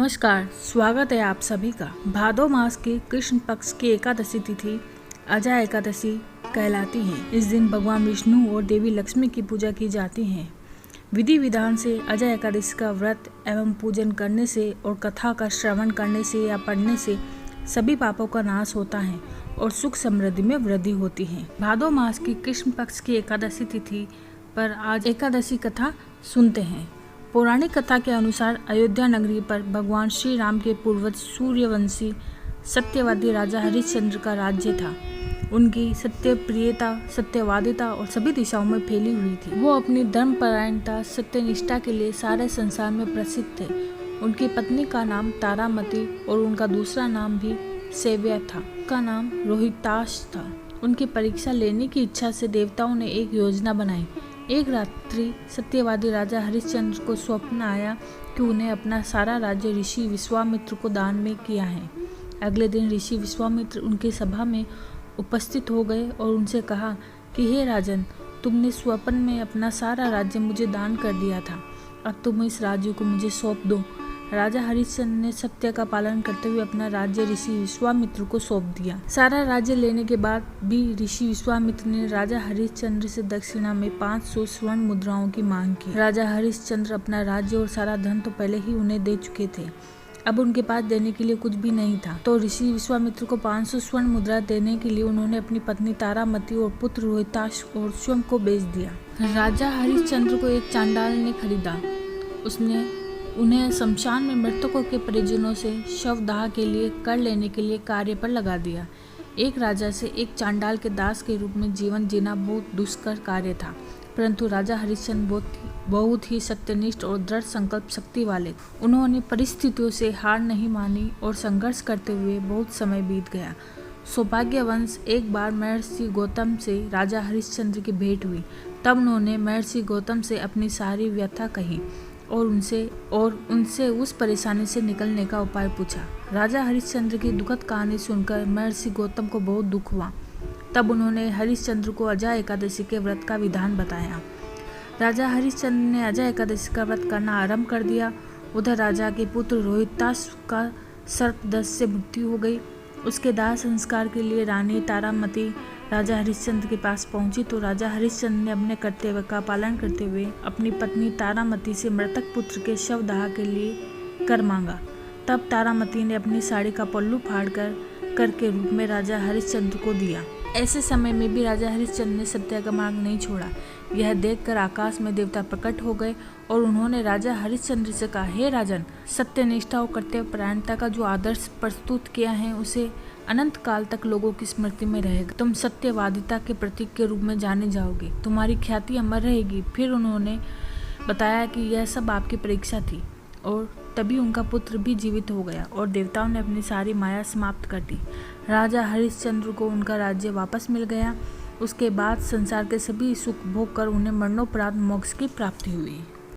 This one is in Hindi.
नमस्कार, स्वागत है आप सभी का। भादो मास की कृष्ण पक्ष की एकादशी तिथि अजय एकादशी कहलाती है। इस दिन भगवान विष्णु और देवी लक्ष्मी की पूजा की जाती है। विधि विधान से अजय एकादशी का व्रत एवं पूजन करने से और कथा का श्रवण करने से या पढ़ने से सभी पापों का नाश होता है और सुख समृद्धि में वृद्धि होती है। भादो मास की कृष्ण पक्ष की एकादशी तिथि पर आज एकादशी कथा सुनते हैं। पौराणिक कथा के अनुसार अयोध्या नगरी पर भगवान श्री राम के पूर्वज सूर्यवंशी सत्यवादी राजा हरिश्चंद्र का राज्य था। उनकी सत्यप्रियता, सत्यवादिता और सभी दिशाओं में फैली हुई थी। वो अपनी धर्मपरायणता, सत्यनिष्ठा के लिए सारे संसार में प्रसिद्ध थे। उनकी पत्नी का नाम तारामती और उनका दूसरा नाम भी सेव्या था। उसका नाम रोहिताश था। उनकी परीक्षा लेने की इच्छा से देवताओं ने एक योजना बनाई। एक रात्रि सत्यवादी राजा हरिश्चंद्र को स्वप्न आया कि उन्हें अपना सारा राज्य ऋषि विश्वामित्र को दान में किया है। अगले दिन ऋषि विश्वामित्र उनकी सभा में उपस्थित हो गए और उनसे कहा कि हे राजन, तुमने स्वप्न में अपना सारा राज्य मुझे दान कर दिया था। अब तुम इस राज्य को मुझे सौंप दो। राजा हरिश्चंद्र ने सत्य का पालन करते हुए अपना राज्य ऋषि विश्वामित्र को सौंप दिया। सारा राज्य लेने के बाद भी ऋषि विश्वामित्र ने राजा हरिश्चंद्र से दक्षिणा में 500 स्वर्ण मुद्राओं की मांग की। राजा हरिश्चंद्र अपना राज्य और सारा धन तो पहले ही उन्हें दे चुके थे। अब उनके पास देने के लिए कुछ भी नहीं था। तो ऋषि विश्वामित्र को 500 स्वर्ण मुद्रा देने के लिए उन्होंने अपनी पत्नी तारामती और पुत्र रोहिताश और स्वयं को बेच दिया। राजा हरिश्चंद्र को एक चांडाल ने खरीदा। उसने उन्हें शमशान में मृतकों के परिजनों से शवदाह के लिए कर लेने के लिए कार्य पर लगा दिया। एक राजा से एक चांडाल के दास के रूप में जीवन जीना बहुत दुष्कर कार्य था, परंतु राजा हरिश्चंद्र बहुत ही सत्यनिष्ठ और दृढ़ संकल्प शक्ति वाले। उन्होंने परिस्थितियों से हार नहीं मानी और संघर्ष करते हुए बहुत समय बीत गया। सौभाग्यवंश एक बार महर्षि गौतम से राजा हरिश्चंद्र की भेंट हुई। तब उन्होंने महर्षि गौतम से अपनी सारी व्यथा कही और उनसे उस परेशानी से निकलने का उपाय पूछा। राजा हरिश्चंद्र की दुखद कहानी सुनकर महर्षि गौतम को बहुत दुख हुआ। तब उन्होंने हरिश्चंद्र को अजय एकादशी के व्रत का विधान बताया। राजा हरिश्चंद्र ने अजय एकादशी का व्रत करना आरंभ कर दिया। उधर राजा के पुत्र रोहिताश का सर्पदंश से मृत्यु हो गई। उसके दाह संस्कार के लिए रानी तारामती राजा हरिश्चंद्र के पास पहुंची तो राजा हरिश्चंद्र ने अपने कर्तव्य का पालन करते हुए अपनी पत्नी तारामती से मृतक पुत्र के शवदाह के लिए कर मांगा। तब तारामती ने अपनी साड़ी का पल्लू फाड़कर के रूप में राजा हरिश्चंद्र को दिया। ऐसे समय में भी राजा हरिश्चंद्र ने सत्य का मार्ग नहीं छोड़ा। यह देखकर आकाश में देवता प्रकट हो गए और उन्होंने राजा हरिश्चंद्र से कहा, हे राजन, सत्यनिष्ठा और कर्तव्यपरायणता का जो आदर्श प्रस्तुत किया है उसे अनंत काल तक लोगों की स्मृति में रहेगा। तुम सत्यवादिता के प्रतीक के रूप में जाने जाओगे। तुम्हारी ख्याति अमर रहेगी। फिर उन्होंने बताया कि यह सब आपकी परीक्षा थी और तभी उनका पुत्र भी जीवित हो गया और देवताओं ने अपनी सारी माया समाप्त कर दी। राजा हरिश्चंद्र को उनका राज्य वापस मिल गया। उसके बाद संसार के सभी सुख भोग कर उन्हें मरणोपरांत मोक्ष की प्राप्ति हुई।